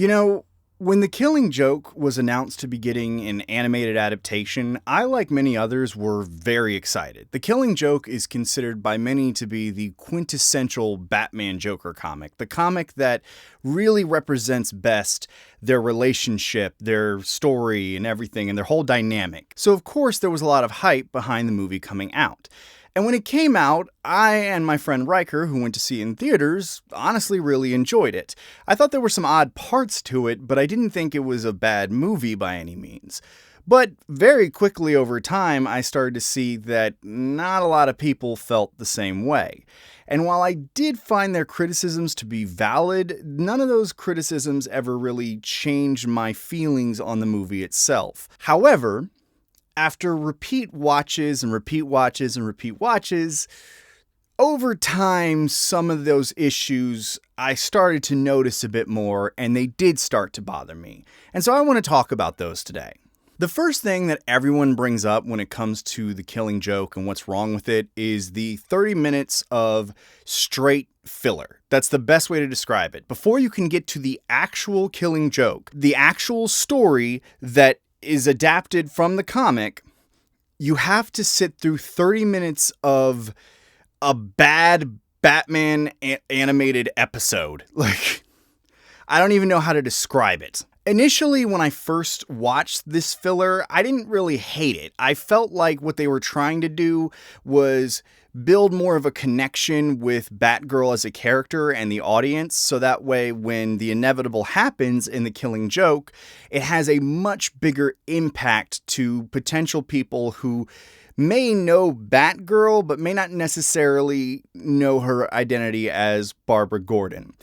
You know, when The Killing Joke was announced to be getting an animated adaptation, I, like many others, were very excited. The Killing Joke is considered by many to be the quintessential Batman Joker comic, the comic that really represents best their relationship, their story, and everything, and their whole dynamic. So, of course, there was a lot of hype behind the movie coming out. And when it came out, I and my friend Riker, who went to see it in theaters, honestly really enjoyed it. I thought there were some odd parts to it, but I didn't think it was a bad movie by any means. But very quickly over time, I started to see that not a lot of people felt the same way. And while I did find their criticisms to be valid, none of those criticisms ever really changed my feelings on the movie itself. However, after repeat watches and repeat watches and repeat watches, over time, some of those issues I started to notice a bit more, and they did start to bother me. And so I want to talk about those today. The first thing that everyone brings up when it comes to The Killing Joke and what's wrong with it is the 30 minutes of straight filler. That's the best way to describe it. Before you can get to the actual Killing Joke, the actual story that is adapted from the comic, you have to sit through 30 minutes of a bad Batman animated episode. I don't even know how to describe it. Initially, when I first watched this filler, I didn't really hate it. I felt like what they were trying to do was build more of a connection with Batgirl as a character and the audience, so that way when the inevitable happens in The Killing Joke, it has a much bigger impact to potential people who may know Batgirl, but may not necessarily know her identity as Barbara Gordon.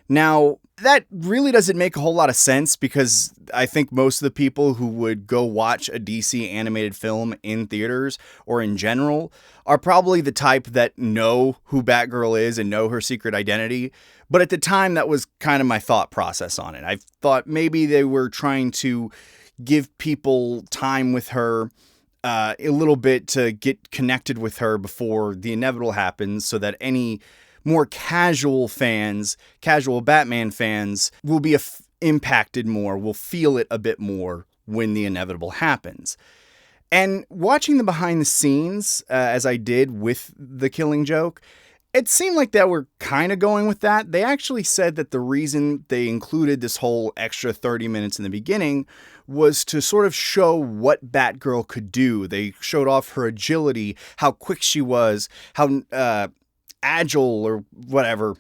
Now, that really doesn't make a whole lot of sense because I think most of the people who would go watch a DC animated film in theaters or in general are probably the type that know who Batgirl is and know her secret identity. But at the time, that was kind of my thought process on it. I thought maybe they were trying to give people time with her a little bit to get connected with her before the inevitable happens so that any more casual Batman fans, will be impacted more, will feel it a bit more when the inevitable happens. And watching the behind the scenes, as I did with The Killing Joke, it seemed like they were kind of going with that. They actually said that the reason they included this whole extra 30 minutes in the beginning was to sort of show what Batgirl could do. They showed off her agility, how quick she was, how agile or whatever.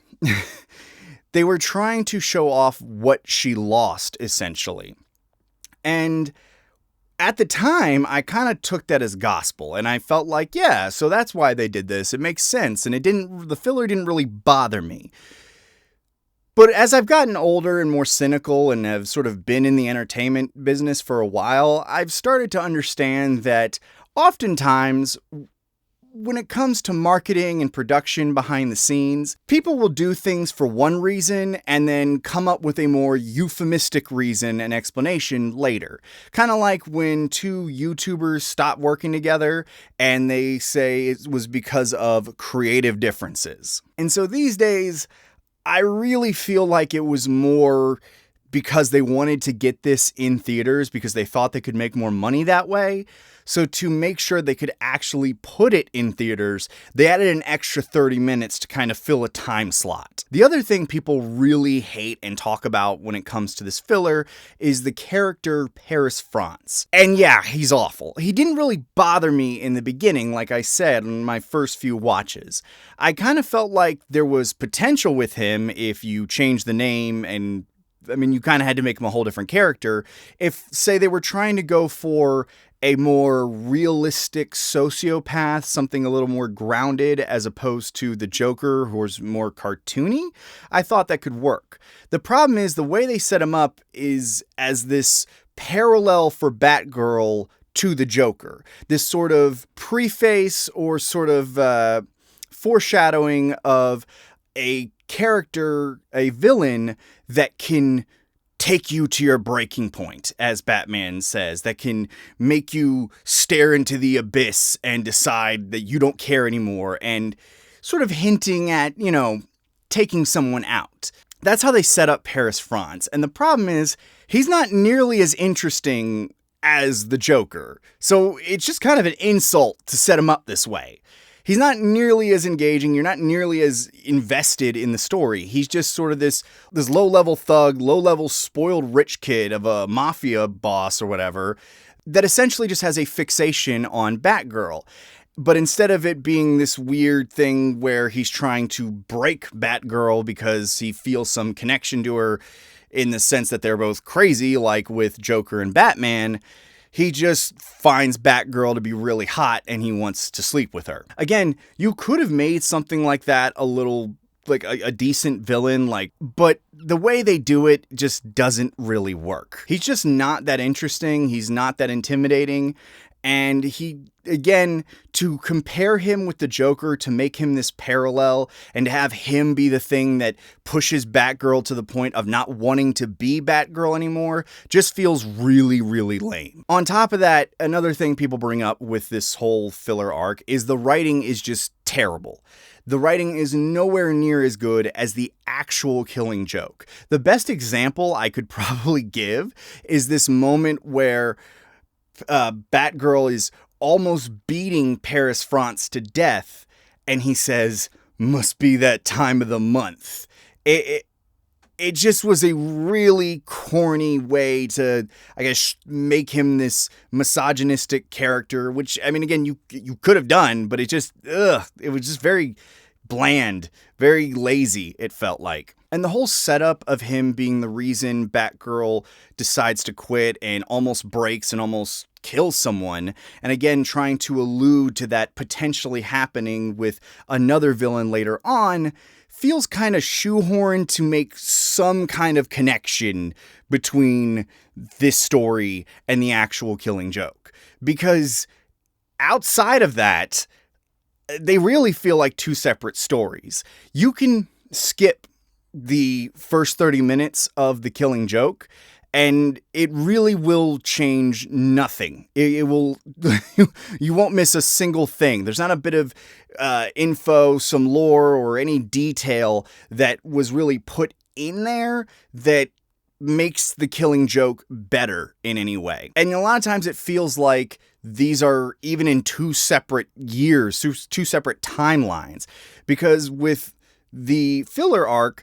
They were trying to show off what she lost, essentially. And at the time, I kind of took that as gospel, and I felt like, yeah, so that's why they did this. It makes sense, and the filler didn't really bother me. But as I've gotten older and more cynical and have sort of been in the entertainment business for a while, I've started to understand that oftentimes, when it comes to marketing and production behind the scenes, people will do things for one reason and then come up with a more euphemistic reason and explanation later. Kind of like when two YouTubers stop working together and they say it was because of creative differences. And so these days, I really feel like it was more because they wanted to get this in theaters because they thought they could make more money that way. So to make sure they could actually put it in theaters, they added an extra 30 minutes to kind of fill a time slot. The other thing people really hate and talk about when it comes to this filler is the character Paris France. And yeah, he's awful. He didn't really bother me in the beginning, like I said, in my first few watches. I kind of felt like there was potential with him if you change the name and you kind of had to make him a whole different character. If, say, they were trying to go for a more realistic sociopath, something a little more grounded as opposed to the Joker who was more cartoony, I thought that could work. The problem is the way they set him up is as this parallel for Batgirl to the Joker. This sort of preface or sort of foreshadowing of a character, a villain that can take you to your breaking point, as Batman says, that can make you stare into the abyss and decide that you don't care anymore, and sort of hinting at, taking someone out. That's how they set up Paris France. And the problem is, he's not nearly as interesting as the Joker. So it's just kind of an insult to set him up this way. He's not nearly as engaging. You're not nearly as invested in the story. He's just sort of this low-level thug, low-level spoiled rich kid of a mafia boss or whatever that essentially just has a fixation on Batgirl. But instead of it being this weird thing where he's trying to break Batgirl because he feels some connection to her in the sense that they're both crazy, like with Joker and Batman, he just finds Batgirl to be really hot and he wants to sleep with her. Again, you could have made something like that a little, like a decent villain, but the way they do it just doesn't really work. He's just not that interesting. He's not that intimidating. And to compare him with the Joker, to make him this parallel, and to have him be the thing that pushes Batgirl to the point of not wanting to be Batgirl anymore, just feels really, really lame. On top of that, another thing people bring up with this whole filler arc is the writing is just terrible. The writing is nowhere near as good as the actual Killing Joke. The best example I could probably give is this moment where Batgirl is almost beating Paris France to death, and he says, "Must be that time of the month." It just was a really corny way to, I guess, make him this misogynistic character, which, I mean, again, you could have done, but it was just very bland, very lazy, it felt like. And the whole setup of him being the reason Batgirl decides to quit and almost breaks and almost kills someone, and again trying to allude to that potentially happening with another villain later on, feels kind of shoehorned to make some kind of connection between this story and the actual Killing Joke. Because outside of that, they really feel like two separate stories. You can skip the first 30 minutes of the Killing Joke, and it really will change nothing. It will, you won't miss a single thing. There's not a bit of info, some lore, or any detail that was really put in there that makes the Killing Joke better in any way. And a lot of times it feels like these are even in two separate years, two separate timelines. Because with the filler arc,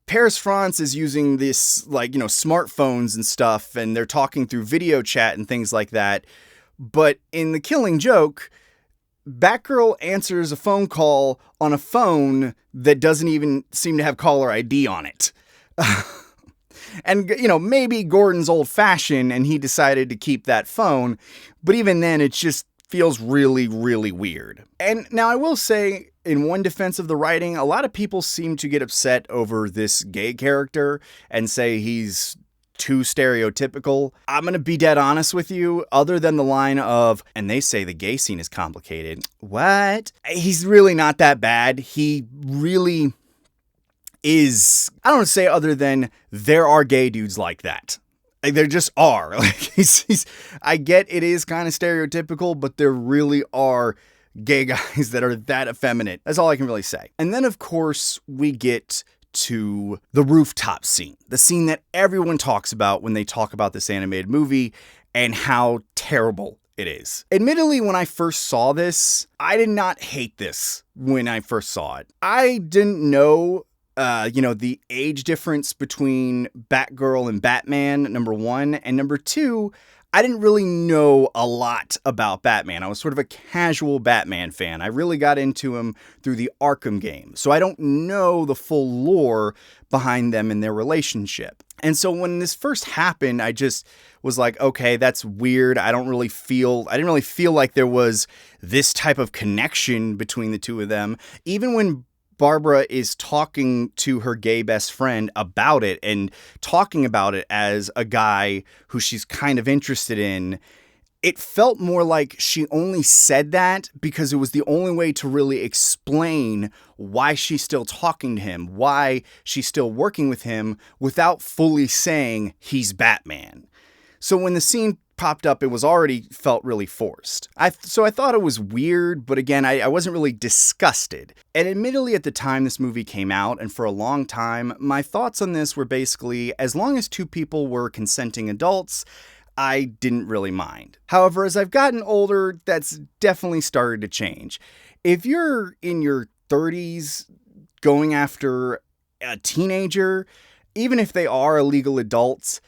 Paris France is using this, smartphones and stuff, and they're talking through video chat and things like that. But in the Killing Joke, Batgirl answers a phone call on a phone that doesn't even seem to have caller ID on it. And, maybe Gordon's old-fashioned and he decided to keep that phone, but even then it just feels really, really weird. And now I will say, in one defense of the writing, a lot of people seem to get upset over this gay character and say he's too stereotypical. I'm going to be dead honest with you, other than the line of, and they say the gay scene is complicated. What? He's really not that bad. He really is, I don't want to say other than there are gay dudes like that. There just are. I get it is kind of stereotypical, but there really are gay guys that are that effeminate. That's all I can really say. And then, of course, we get to the rooftop scene. The scene that everyone talks about when they talk about this animated movie and how terrible it is. Admittedly, when I first saw this, I did not hate this when I first saw it. I didn't know the age difference between Batgirl and Batman, number one. And number two, I didn't really know a lot about Batman. I was sort of a casual Batman fan. I really got into him through the Arkham games. So I don't know the full lore behind them and their relationship. And so when this first happened, I just was like, okay, that's weird. I didn't really feel like there was this type of connection between the two of them. Even when Barbara is talking to her gay best friend about it and talking about it as a guy who she's kind of interested in, it felt more like she only said that because it was the only way to really explain why she's still talking to him, why she's still working with him, without fully saying he's Batman. So when the scene popped up, it was already felt really forced. So I thought it was weird, but again, I wasn't really disgusted. And admittedly, at the time this movie came out, and for a long time, my thoughts on this were basically, as long as two people were consenting adults, I didn't really mind. However, as I've gotten older, that's definitely started to change. If you're in your 30s going after a teenager, even if they are illegal adults,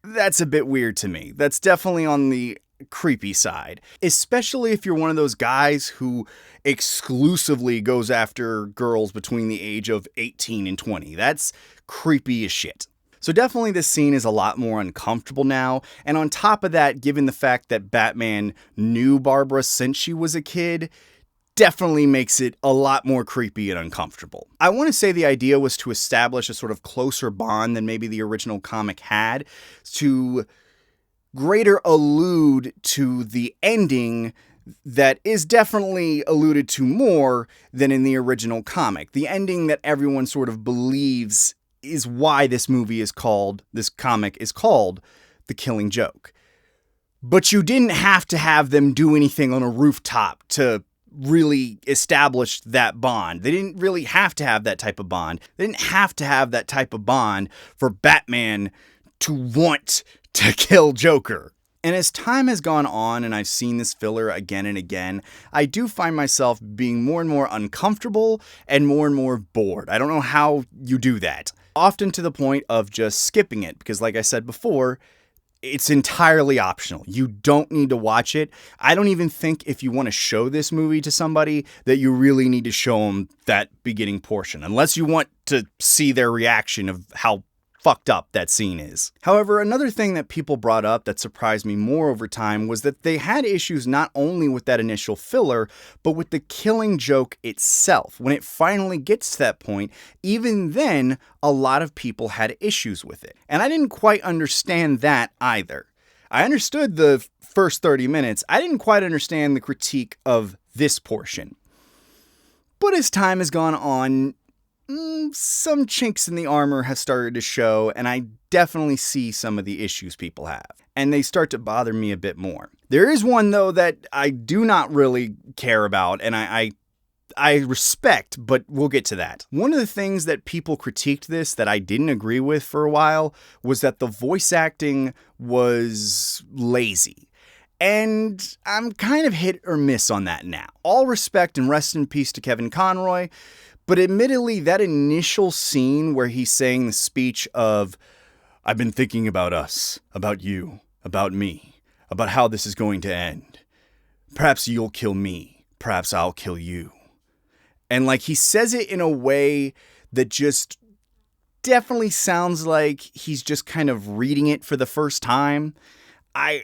that's a bit weird to me. That's definitely on the creepy side, especially if you're one of those guys who exclusively goes after girls between the age of 18 and 20. That's creepy as shit. So definitely this scene is a lot more uncomfortable now, and on top of that, given the fact that Batman knew Barbara since she was a kid, definitely makes it a lot more creepy and uncomfortable. I want to say the idea was to establish a sort of closer bond than maybe the original comic had, to greater allude to the ending that is definitely alluded to more than in the original comic. The ending that everyone sort of believes is why this comic is called The Kllling Joke. But you didn't have to have them do anything on a rooftop to really establish that bond. They didn't really have to have that type of bond. They didn't have to have that type of bond for Batman to want to kill Joker. And as time has gone on and I've seen this filler again and again, I do find myself being more and more uncomfortable and more bored. I don't know how you do that. Often to the point of just skipping it, because like I said before, it's entirely optional. You don't need to watch it. I don't even think if you want to show this movie to somebody that you really need to show them that beginning portion, unless you want to see their reaction of how fucked up that scene is. However, another thing that people brought up that surprised me more over time was that they had issues not only with that initial filler, but with the Kllling Joke itself. When it finally gets to that point, even then, a lot of people had issues with it. And I didn't quite understand that either. I understood the first 30 minutes. I didn't quite understand the critique of this portion. But as time has gone on, some chinks in the armor have started to show, and I definitely see some of the issues people have. And they start to bother me a bit more. There is one, though, that I do not really care about, and I respect, but we'll get to that. One of the things that people critiqued this that I didn't agree with for a while was that the voice acting was lazy. And I'm kind of hit or miss on that now. All respect and rest in peace to Kevin Conroy, but admittedly, that initial scene where he's saying the speech of, "I've been thinking about us, about you, about me, about how this is going to end. Perhaps you'll kill me, perhaps I'll kill you." And like he says it in a way that just definitely sounds like he's just kind of reading it for the first time. I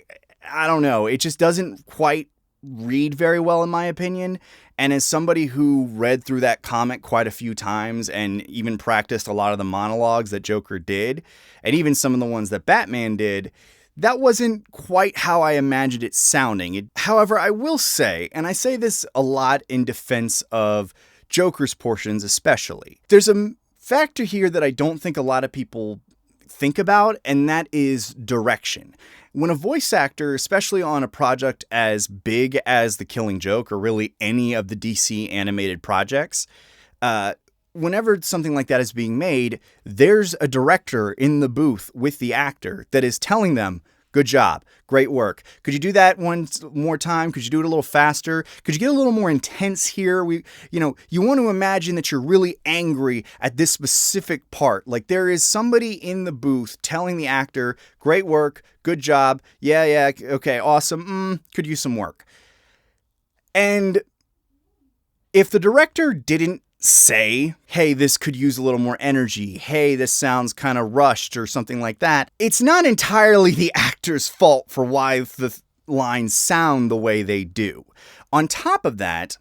don't know. It just doesn't quite read very well in my opinion. And as somebody who read through that comic quite a few times and even practiced a lot of the monologues that Joker did, and even some of the ones that Batman did, that wasn't quite how I imagined it sounding. However, I will say, and I say this a lot in defense of Joker's portions especially, there's a factor here that I don't think a lot of people think about, and that is direction. When a voice actor, especially on a project as big as The Kllling Joke, or really any of the DC animated projects, whenever something like that is being made, there's a director in the booth with the actor that is telling them, "Good job. Great work. Could you do that one more time? Could you do it a little faster? Could you get a little more intense here? You want to imagine that you're really angry at this specific part." Like there is somebody in the booth telling the actor, "Great work. Good job. Yeah. Okay. Awesome. Could use some work." And if the director didn't say, "Hey, this could use a little more energy. Hey, this sounds kind of rushed," or something like that, it's not entirely the actor's fault for why the lines sound the way they do. On top of that,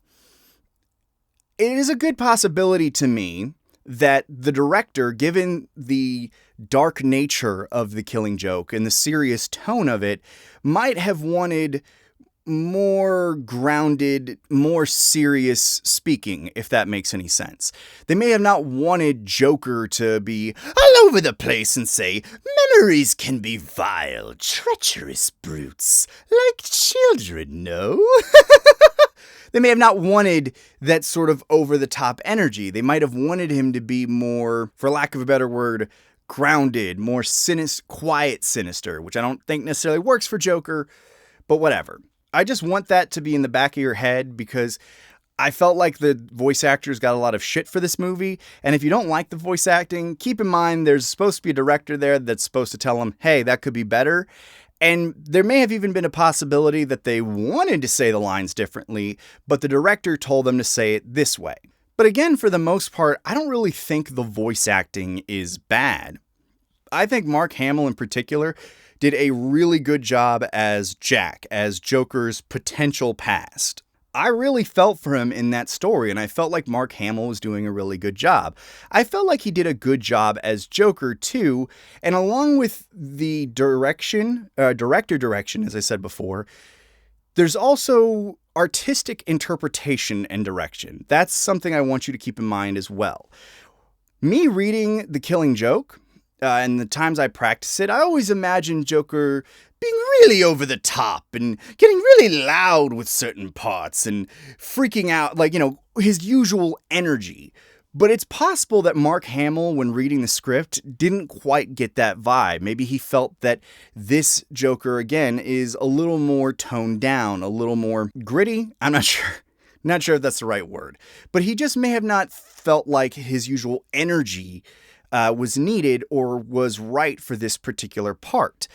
it is a good possibility to me that the director, given the dark nature of The Kllling Joke and the serious tone of it, might have wanted more grounded, more serious speaking, if that makes any sense. They may have not wanted Joker to be all over the place and say, memories can be vile, treacherous brutes, like children, no? They may have not wanted that sort of over-the-top energy. They might have wanted him to be more, for lack of a better word, grounded, more quiet sinister, which I don't think necessarily works for Joker, but whatever. I just want that to be in the back of your head because I felt like the voice actors got a lot of shit for this movie. And if you don't like the voice acting, keep in mind there's supposed to be a director there that's supposed to tell them, hey, that could be better. And there may have even been a possibility that they wanted to say the lines differently, but the director told them to say it this way. But again, for the most part, I don't really think the voice acting is bad. I think Mark Hamill in particular did a really good job as Jack, as Joker's potential past. I really felt for him in that story, and I felt like Mark Hamill was doing a really good job. I felt like he did a good job as Joker, too, and along with the director direction, as I said before, there's also artistic interpretation and direction. That's something I want you to keep in mind as well. Me reading The Kllling Joke, and the times I practice it, I always imagine Joker being really over the top and getting really loud with certain parts and freaking out, like, his usual energy. But it's possible that Mark Hamill, when reading the script, didn't quite get that vibe. Maybe he felt that this Joker, again, is a little more toned down, a little more gritty. I'm not sure. Not sure if that's the right word. But he just may have not felt like his usual energy was needed or was right for this particular part.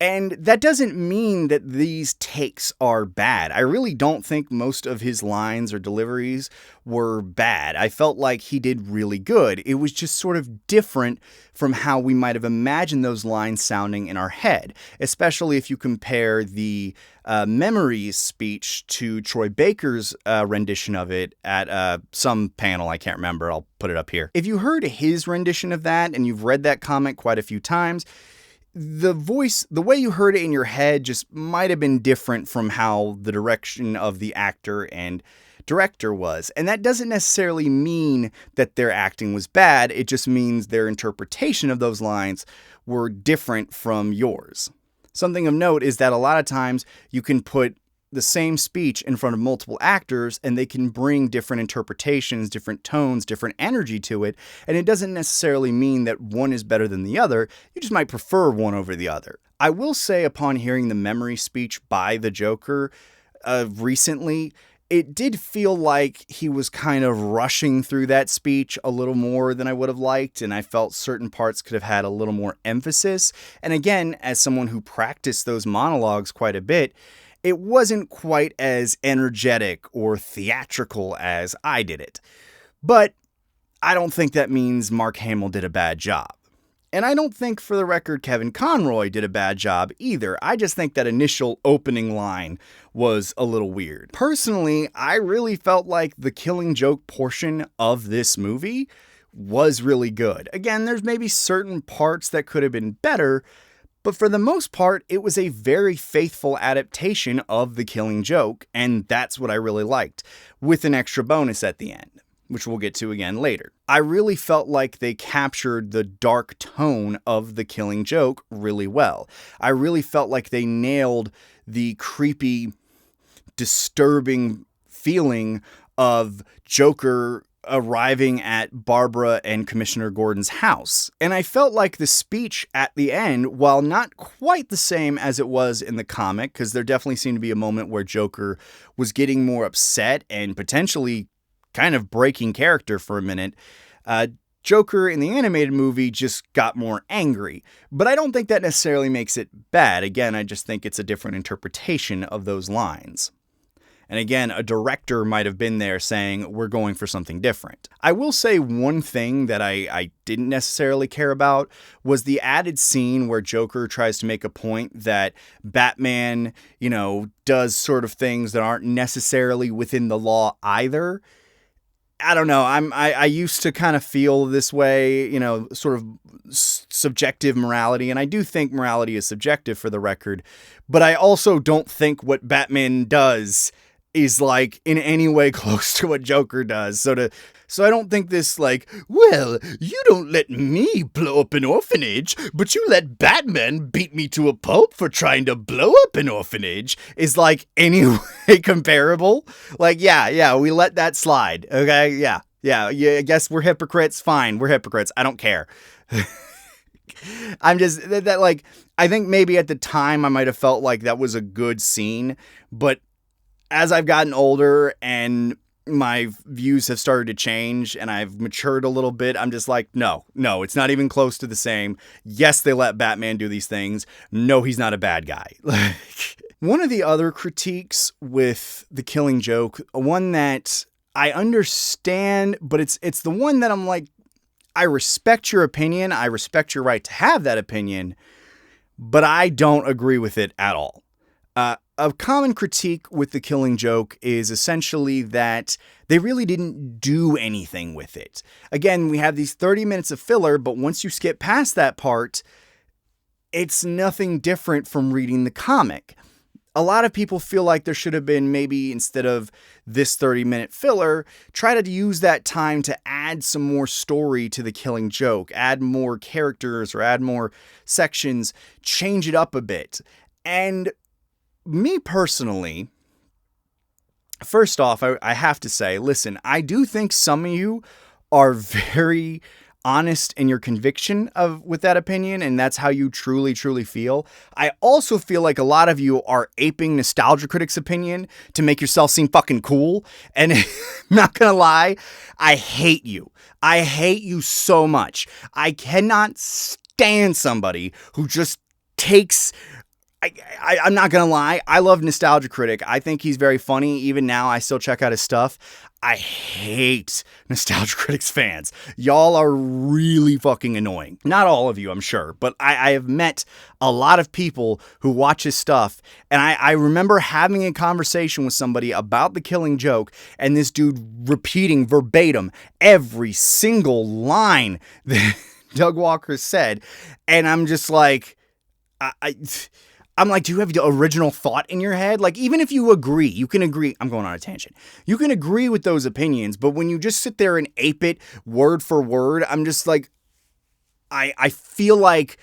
And that doesn't mean that these takes are bad. I really don't think most of his lines or deliveries were bad. I felt like he did really good. It was just sort of different from how we might have imagined those lines sounding in our head, especially if you compare the Memories speech to Troy Baker's rendition of it at some panel. I can't remember. I'll put it up here. If you heard his rendition of that and you've read that comic quite a few times, the way you heard it in your head just might have been different from how the direction of the actor and director was. And that doesn't necessarily mean that their acting was bad. It just means their interpretation of those lines were different from yours. Something of note is that a lot of times you can put the same speech in front of multiple actors and they can bring different interpretations, different tones, different energy to it. And it doesn't necessarily mean that one is better than the other. You just might prefer one over the other. I will say upon hearing the memory speech by the Joker recently, it did feel like he was kind of rushing through that speech a little more than I would have liked, and I felt certain parts could have had a little more emphasis. And again, as someone who practiced those monologues quite a bit, it wasn't quite as energetic or theatrical as I did it. But I don't think that means Mark Hamill did a bad job. And I don't think, for the record, Kevin Conroy did a bad job either. I just think that initial opening line was a little weird. Personally, I really felt like the Kllling Joke portion of this movie was really good. Again, there's maybe certain parts that could have been better, but for the most part, it was a very faithful adaptation of The Kllling Joke, and that's what I really liked, with an extra bonus at the end, which we'll get to again later. I really felt like they captured the dark tone of The Kllling Joke really well. I really felt like they nailed the creepy, disturbing feeling of Joker arriving at Barbara and Commissioner Gordon's house. And I felt like the speech at the end, while not quite the same as it was in the comic, because there definitely seemed to be a moment where Joker was getting more upset and potentially kind of breaking character for a minute, Joker in the animated movie just got more angry. But I don't think that necessarily makes it bad. Again, I just think it's a different interpretation of those lines. And again, a director might have been there saying, we're going for something different. I will say one thing that I didn't necessarily care about was the added scene where Joker tries to make a point that Batman, does sort of things that aren't necessarily within the law either. I don't know. I used to kind of feel this way, sort of subjective morality, and I do think morality is subjective for the record, but I also don't think what Batman does is like in any way close to what Joker does. So I don't think this like, well, you don't let me blow up an orphanage, but you let Batman beat me to a pulp for trying to blow up an orphanage is like any way comparable. Like, yeah, we let that slide. Okay. Yeah. I guess we're hypocrites. Fine. We're hypocrites. I don't care. I'm just that like, I think maybe at the time I might have felt like that was a good scene, but as I've gotten older and my views have started to change and I've matured a little bit, I'm just like, no, it's not even close to the same. Yes, they let Batman do these things. No, he's not a bad guy. One of the other critiques with the Kllling joke, one that I understand, but it's the one that I'm like, I respect your opinion. I respect your right to have that opinion, but I don't agree with it at all. A common critique with the Kllling joke is essentially that they really didn't do anything with it. Again, we have these 30 minutes of filler, but once you skip past that part, it's nothing different from reading the comic. A lot of people feel like there should have been maybe instead of this 30-minute filler, try to use that time to add some more story to the Kllling joke, add more characters or add more sections, change it up a bit. And me personally, first off, I have to say, listen, I do think some of you are very honest in your conviction with that opinion, and that's how you truly, truly feel. I also feel like a lot of you are aping Nostalgia Critic's opinion to make yourself seem fucking cool, and I'm not gonna lie, I hate you. I hate you so much. I cannot stand somebody who just takes... I'm not going to lie. I love Nostalgia Critic. I think he's very funny. Even now, I still check out his stuff. I hate Nostalgia Critic's fans. Y'all are really fucking annoying. Not all of you, I'm sure, but I have met a lot of people who watch his stuff, and I remember having a conversation with somebody about the Kllling joke, and this dude repeating verbatim every single line that Doug Walker said, and I'm just like, I'm like, do you have the original thought in your head? Like, even if you agree, you can agree. I'm going on a tangent. You can agree with those opinions, but when you just sit there and ape it word for word, I'm just like, I feel like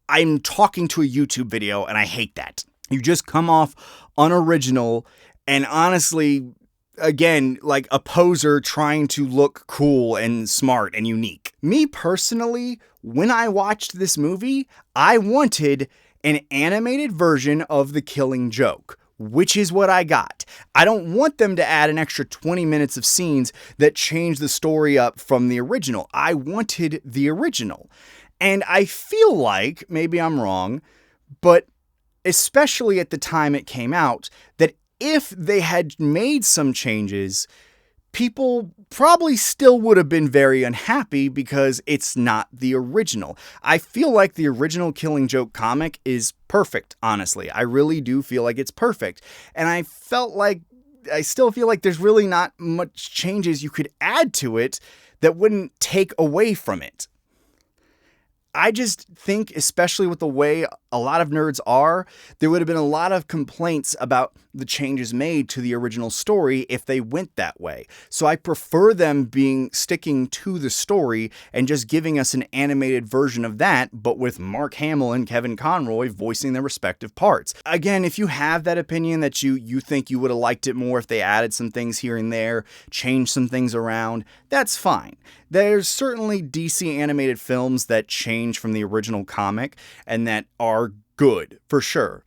I'm talking to a YouTube video, and I hate that. You just come off unoriginal and honestly, again, like a poser trying to look cool and smart and unique. Me personally, when I watched this movie, I wanted an animated version of the Kllling joke, which is what I got. I don't want them to add an extra 20 minutes of scenes that change the story up from the original. I wanted the original. And I feel like, maybe I'm wrong, but especially at the time it came out, that if they had made some changes, people probably still would have been very unhappy because it's not the original. I feel like the original Kllling joke comic is perfect, honestly. I really do feel like it's perfect. And I still feel like there's really not much changes you could add to it that wouldn't take away from it. I just think, especially with the way a lot of nerds are, there would have been a lot of complaints about the changes made to the original story if they went that way. So I prefer them sticking to the story and just giving us an animated version of that, but with Mark Hamill and Kevin Conroy voicing their respective parts. Again, if you have that opinion that you think you would have liked it more if they added some things here and there, changed some things around, that's fine. There's certainly DC animated films that change from the original comic and that are good, for sure.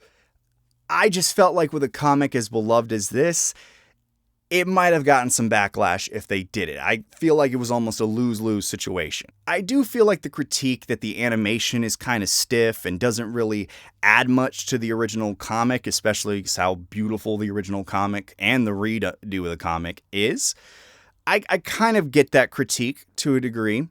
I just felt like with a comic as beloved as this, it might have gotten some backlash if they did it. I feel like it was almost a lose-lose situation. I do feel like the critique that the animation is kind of stiff and doesn't really add much to the original comic, especially how beautiful the original comic and the redo of the comic is. I kind of get that critique to a degree.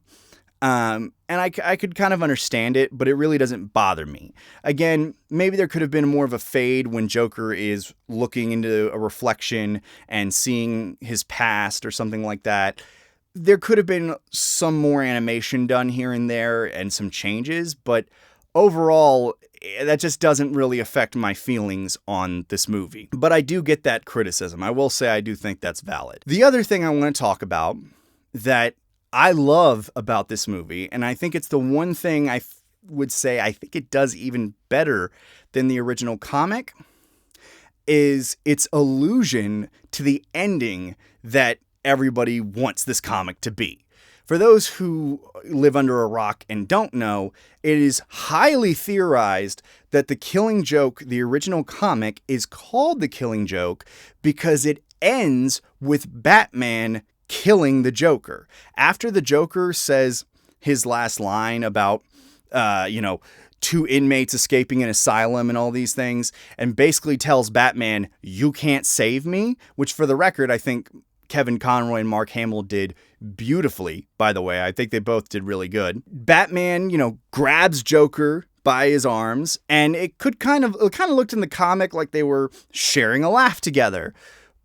And I could kind of understand it, but it really doesn't bother me. Again, maybe there could have been more of a fade when Joker is looking into a reflection and seeing his past or something like that. there could have been some more animation done here and there and some changes, but overall, that just doesn't really affect my feelings on this movie. But I do get that criticism. I will say I do think that's valid. The other thing I want to talk about that I love about this movie, and I think it's the one thing I would say I think it does even better than the original comic, is its allusion to the ending that everybody wants this comic to be. For those who live under a rock and don't know, it is highly theorized that the Killing Joke, the original comic, is called the Killing Joke because it ends with Batman killing the Joker. After the Joker says his last line about, two inmates escaping an asylum and all these things, and basically tells Batman, "You can't save me," which for the record, I think Kevin Conroy and Mark Hamill did beautifully, by the way. I think they both did really good. Batman, grabs Joker by his arms, and it kind of looked in the comic like they were sharing a laugh together.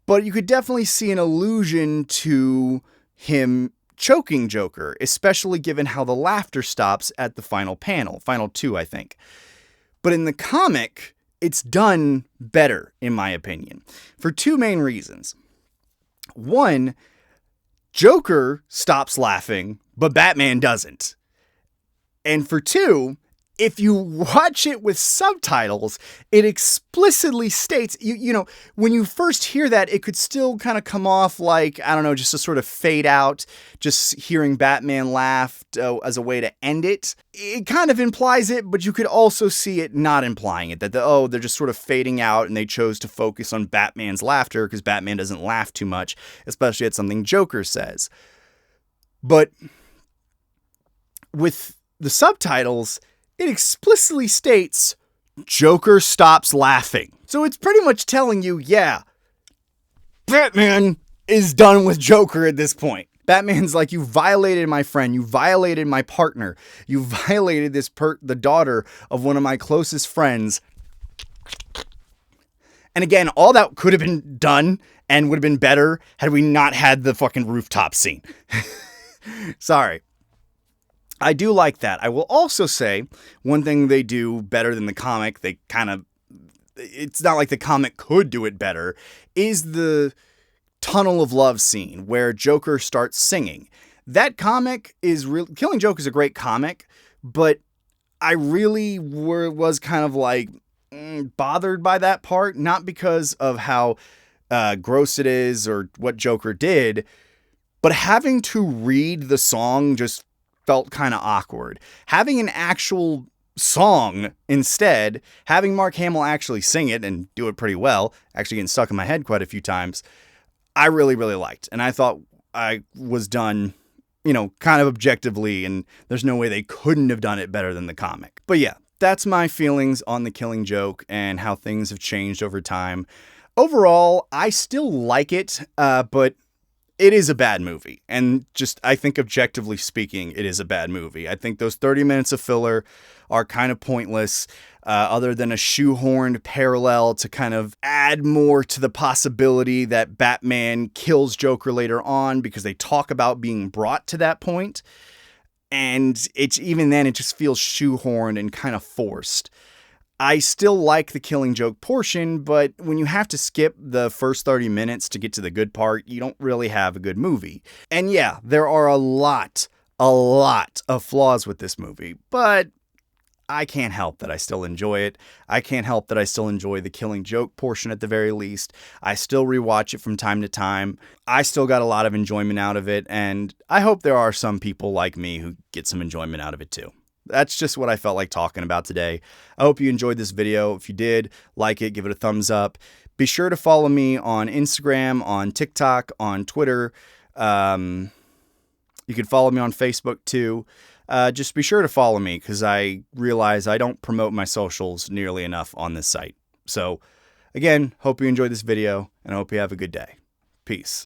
But you could definitely see an allusion to him choking Joker, especially given how the laughter stops at the final panel. Final 2, I think. But in the comic, it's done better, in my opinion, for 2 main reasons. One, Joker stops laughing, but Batman doesn't. And for 2, if you watch it with subtitles, it explicitly states, when you first hear that, it could still kind of come off like, I don't know, just a sort of fade out, just hearing Batman laugh as a way to end it. It kind of implies it, but you could also see it not implying it, that they're just sort of fading out and they chose to focus on Batman's laughter because Batman doesn't laugh too much, especially at something Joker says. But with the subtitles, it explicitly states Joker stops laughing. So it's pretty much telling you, yeah, Batman is done with Joker at this point. Batman's like, you violated my friend, you violated my partner, you violated the daughter of one of my closest friends. And again, all that could have been done and would have been better had we not had the fucking rooftop scene. Sorry. I do like that. I will also say one thing they do better than the comic, it's not like the comic could do it better, is the Tunnel of Love scene where Joker starts singing. That comic is Killing Joke is a great comic, but I really was kind of like bothered by that part, not because of how gross it is or what Joker did, but having to read the song just felt kind of awkward. Having an actual song instead, having Mark Hamill actually sing it and do it pretty well, actually getting stuck in my head quite a few times, I really, really liked. And I thought I was done, kind of objectively, and there's no way they couldn't have done it better than the comic. But yeah, that's my feelings on The Killing Joke and how things have changed over time. Overall, I still like it, but it is a bad movie. And just, I think objectively speaking, it is a bad movie. I think those 30 minutes of filler are kind of pointless, other than a shoehorned parallel to kind of add more to the possibility that Batman kills Joker later on, because they talk about being brought to that point. And even then, it just feels shoehorned and kind of forced. I still like the Killing Joke portion, but when you have to skip the first 30 minutes to get to the good part, you don't really have a good movie. And yeah, there are a lot of flaws with this movie, but I can't help that I still enjoy it. I can't help that I still enjoy the Killing Joke portion at the very least. I still rewatch it from time to time. I still got a lot of enjoyment out of it, and I hope there are some people like me who get some enjoyment out of it too. That's just what I felt like talking about today. I hope you enjoyed this video. If you did, like it, give it a thumbs up. Be sure to follow me on Instagram, on TikTok, on Twitter. You can follow me on Facebook too. Just be sure to follow me, because I realize I don't promote my socials nearly enough on this site. So again, hope you enjoyed this video, and I hope you have a good day. Peace.